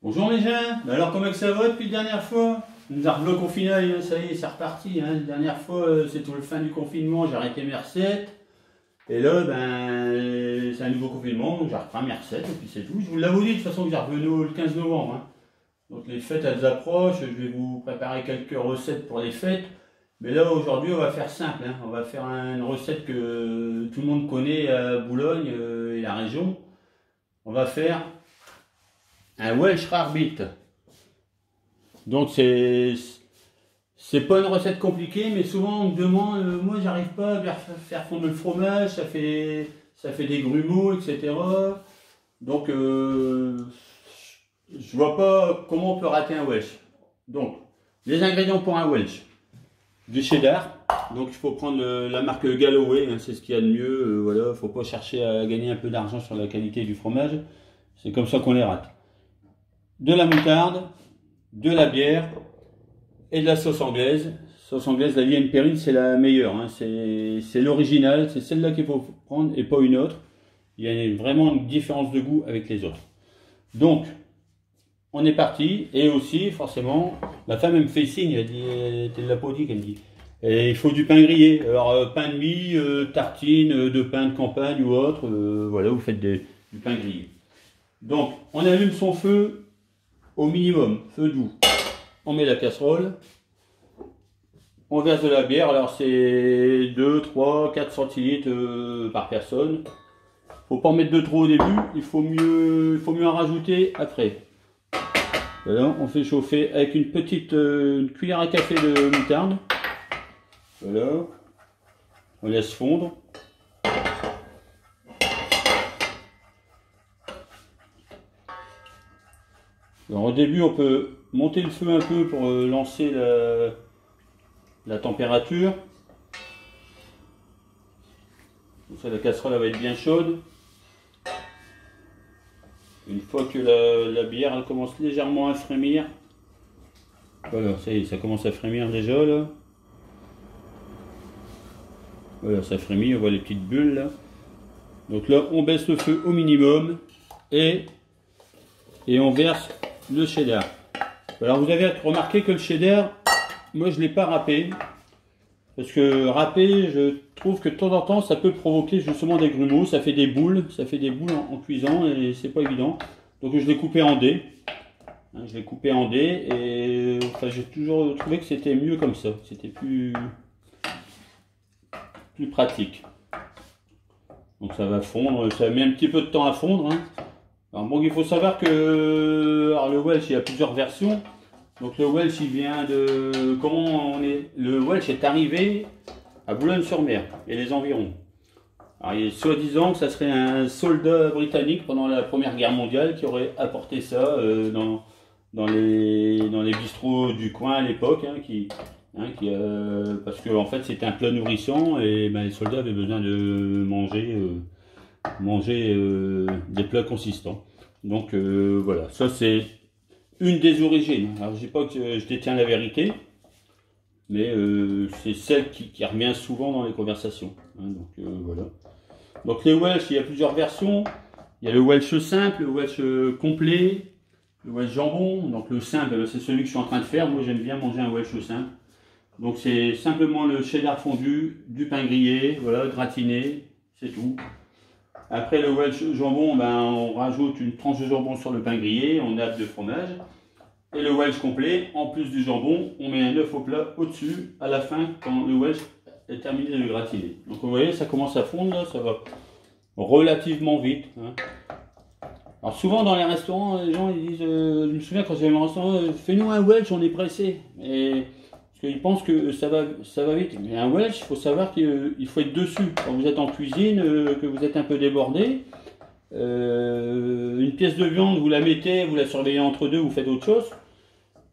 Bonjour les gens, alors comment que ça va depuis la dernière fois? On nous a rebloqué au final, hein, ça y est, c'est reparti. Hein. La dernière fois, c'était le fin du confinement, j'ai arrêté mes recettes. Et là, ben, c'est un nouveau confinement, donc j'ai repris mes recettes, et puis c'est tout. Je vous l'avais dit de toute façon que j'ai revenu le 15 novembre. Hein. Donc les fêtes, elles approchent, je vais vous préparer quelques recettes pour les fêtes. Mais là, aujourd'hui, on va faire simple. Hein. On va faire une recette que tout le monde connaît à Boulogne et la région. On va faire un Welsh Rarebit. Donc c'est pas une recette compliquée, mais souvent on me demande, moi j'arrive pas à faire fondre le fromage, ça fait des grumeaux, etc. Donc je vois pas comment on peut rater un Welsh. Donc les ingrédients pour un Welsh: du cheddar. Donc il faut prendre la marque Galloway, hein, c'est ce qu'il y a de mieux. Voilà, faut pas chercher à gagner un peu d'argent sur la qualité du fromage. C'est comme ça qu'on les rate. De la moutarde, de la bière et de la sauce anglaise. Sauce anglaise, la Liane Perrine, c'est la meilleure. Hein. C'est l'original, c'est celle-là qu'il faut prendre et pas une autre. Il y a vraiment une différence de goût avec les autres. Donc, on est parti. Et aussi, forcément, ma femme elle me fait signe, elle dit, t'es de la politique, elle me dit. Et il faut du pain grillé. Alors, pain de mie, tartine, de pain de campagne ou autre. Voilà, vous faites du pain grillé. Donc, on allume son feu au minimum, feu doux. On met la casserole, on verse de la bière, alors c'est 2, 3, 4 centilitres par personne. Faut pas en mettre de trop au début, il faut mieux en rajouter après. Voilà, on fait chauffer avec une petite une cuillère à café de moutarde. Voilà, on laisse fondre. Alors, au début, on peut monter le feu un peu pour lancer la température. Comme ça, la casserole va être bien chaude. Une fois que la bière elle commence légèrement à frémir, voilà, ça y est, ça commence à frémir déjà là. Voilà, ça frémit, on voit les petites bulles là. Donc là, on baisse le feu au minimum et on verse le cheddar. Alors vous avez remarqué que le cheddar, moi je ne l'ai pas râpé. Parce que râpé, je trouve que de temps en temps, ça peut provoquer justement des grumeaux. Ça fait des boules en cuisant et c'est pas évident. Donc je l'ai coupé en dés. Hein, je l'ai coupé en dés et enfin, j'ai toujours trouvé que c'était mieux comme ça. C'était plus pratique. Donc ça va fondre, ça met un petit peu de temps à fondre. Hein. Alors bon, il faut savoir que alors, le Welsh, il y a plusieurs versions. Donc le Welsh, il vient de... Comment on est... Le Welsh est arrivé à Boulogne-sur-Mer et les environs. Alors il est soi-disant que ça serait un soldat britannique pendant la Première Guerre mondiale qui aurait apporté ça dans les bistrots du coin à l'époque. Parce que en fait c'était un plat nourrissant et ben, les soldats avaient besoin de manger des plats consistants. Donc voilà, ça c'est une des origines. Alors je dis pas que je détiens la vérité, mais c'est celle qui revient souvent dans les conversations. Hein, donc voilà. Donc les Welsh, il y a plusieurs versions. Il y a le Welsh simple, le Welsh complet, le Welsh jambon. Donc le simple, c'est celui que je suis en train de faire. Moi j'aime bien manger un Welsh simple. Donc c'est simplement le cheddar fondu, du pain grillé, voilà, gratiné, c'est tout. Après le Welsh jambon, ben, on rajoute une tranche de jambon sur le pain grillé, on nappe de fromage. Et le Welsh complet, en plus du jambon, on met un œuf au plat au-dessus, à la fin, quand le Welsh est terminé de gratiner. Donc vous voyez, ça commence à fondre, là, ça va relativement vite. Hein. Alors souvent dans les restaurants, les gens ils disent, je me souviens quand j'avais mon restaurant, fais-nous un Welsh, on est pressé. Et ils pensent que ça va vite. Mais un Welsh, il faut savoir qu'il faut être dessus. Quand vous êtes en cuisine, que vous êtes un peu débordé, une pièce de viande, vous la mettez, vous la surveillez entre deux, vous faites autre chose.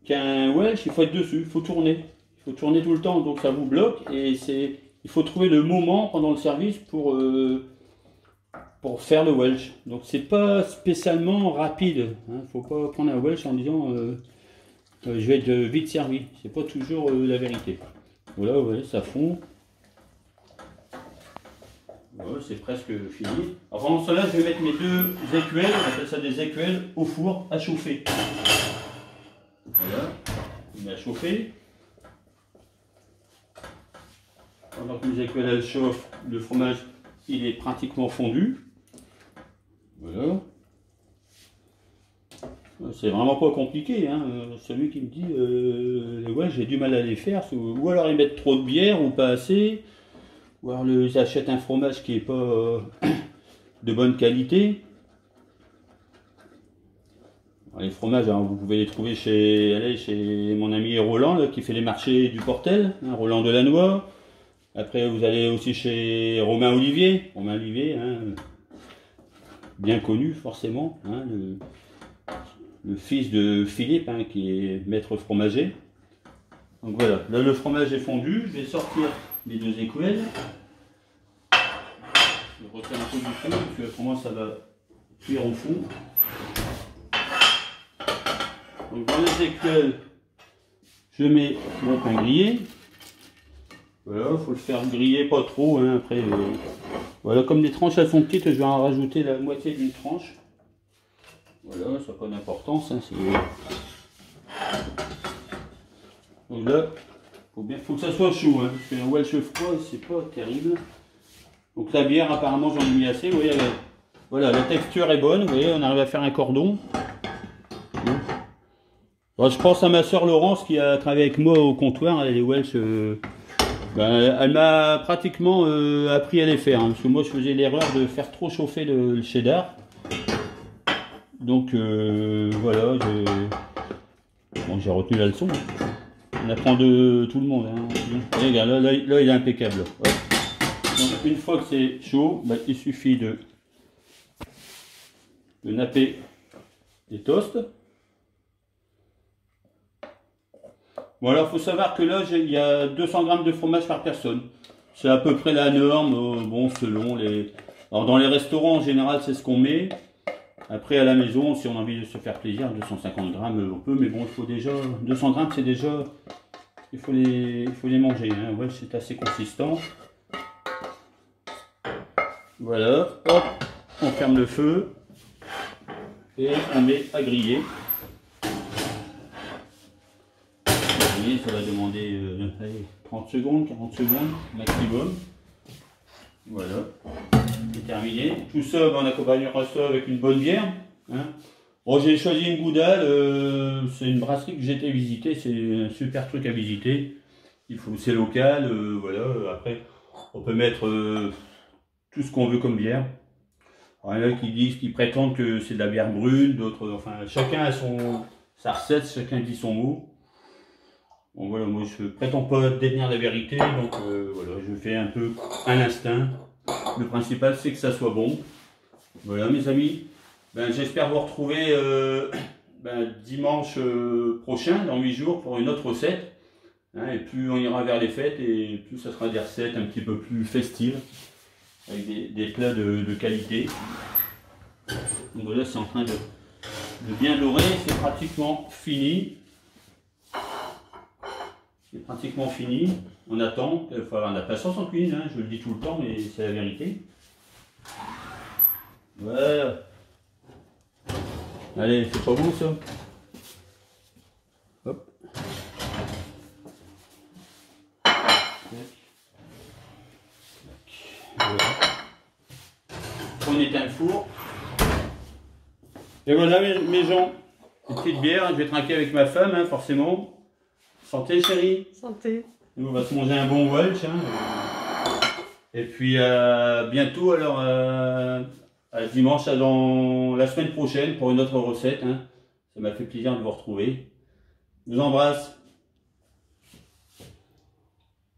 Qu'un Welsh, il faut être dessus, il faut tourner. Il faut tourner tout le temps, donc ça vous bloque. Et il faut trouver le moment pendant le service pour faire le Welsh. Donc c'est pas spécialement rapide. Il ne faut pas prendre un Welsh en disant... je vais être vite servi, c'est pas toujours la vérité. Voilà, ouais, ça fond. Ouais, c'est presque fini. Alors pendant cela, je vais mettre mes deux écuelles, on appelle ça des écuelles, au four à chauffer. Voilà, il a chauffé. Pendant que mes écuelles elles chauffent, le fromage il est pratiquement fondu. Voilà. C'est vraiment pas compliqué, hein. Celui qui me dit ouais j'ai du mal à les faire, ou alors ils mettent trop de bière ou pas assez, ou alors ils achètent un fromage qui est pas de bonne qualité. Alors, les fromages, hein, vous pouvez les trouver chez mon ami Roland là, qui fait les marchés du Portel, hein, Roland Delannoy. Après vous allez aussi chez Romain Olivier, hein, bien connu forcément, hein, le fils de Philippe, hein, qui est maître fromager. Donc voilà, là le fromage est fondu, je vais sortir mes deux écuelles. Je vais retirer un peu du fond, parce que autrement ça va cuire au fond. Donc dans les écuelles, je mets mon pain grillé. Voilà, il faut le faire griller pas trop, hein, après. Voilà, comme les tranches elles sont petites, je vais en rajouter la moitié d'une tranche. Voilà, ça n'a pas d'importance. Hein, donc là, faut que ça soit chaud, hein, parce qu'un Welsh froid, c'est pas terrible. Donc la bière, apparemment, j'en ai mis assez. Vous voyez, voilà, la texture est bonne. Vous voyez, on arrive à faire un cordon. Alors, je pense à ma soeur Laurence qui a travaillé avec moi au comptoir. Elle est Welsh. Elle m'a pratiquement appris à les faire, hein, parce que moi, je faisais l'erreur de faire trop chauffer le cheddar. Donc voilà, j'ai retenu la leçon. On apprend de tout le monde. Hein. Et regarde, là, il est impeccable. Ouais. Donc une fois que c'est chaud, il suffit de napper les toasts. Bon alors, il faut savoir que là, il y a 200 g de fromage par personne. C'est à peu près la norme, bon, selon les... Alors dans les restaurants, en général, c'est ce qu'on met. Après à la maison, si on a envie de se faire plaisir, 250 g on peut, mais bon, il faut déjà 200 g, c'est déjà, il faut les manger. Hein. Ouais, c'est assez consistant. Voilà, hop, on ferme le feu et on met à griller. Griller, ça va demander allez, 30 secondes, 40 secondes maximum. Voilà. C'est terminé. Tout ça, on accompagnera ça avec une bonne bière. Hein. Bon, j'ai choisi une Goudal. C'est une brasserie que j'ai été visiter. C'est un super truc à visiter. C'est local. Voilà. Après, on peut mettre tout ce qu'on veut comme bière. Alors, il y en a qui prétendent que c'est de la bière brune. D'autres, enfin, chacun a sa recette. Chacun dit son mot. Bon, voilà, moi, je prétends pas détenir la vérité. Donc, voilà, je fais un peu à l'instinct. Le principal, c'est que ça soit bon. Voilà, mes amis. J'espère vous retrouver dimanche prochain, dans 8 jours, pour une autre recette. Hein, et plus on ira vers les fêtes, et plus ça sera des recettes un petit peu plus festives, avec des plats de qualité. Donc voilà, c'est en train de bien dorer. C'est pratiquement fini. C'est pratiquement fini. On attend. Il faut avoir de la patience en cuisine, hein. Je le dis tout le temps, mais c'est la vérité. Voilà. Allez, c'est pas bon ça. Hop. Voilà. On éteint le four. Et voilà mes gens. Une petite bière, je vais trinquer avec ma femme, hein, forcément. Santé chérie. Santé. Nous, on va se manger un bon Welsh. Hein. Et puis bientôt, alors à dimanche, dans la semaine prochaine pour une autre recette. Hein. Ça m'a fait plaisir de vous retrouver. Je vous embrasse.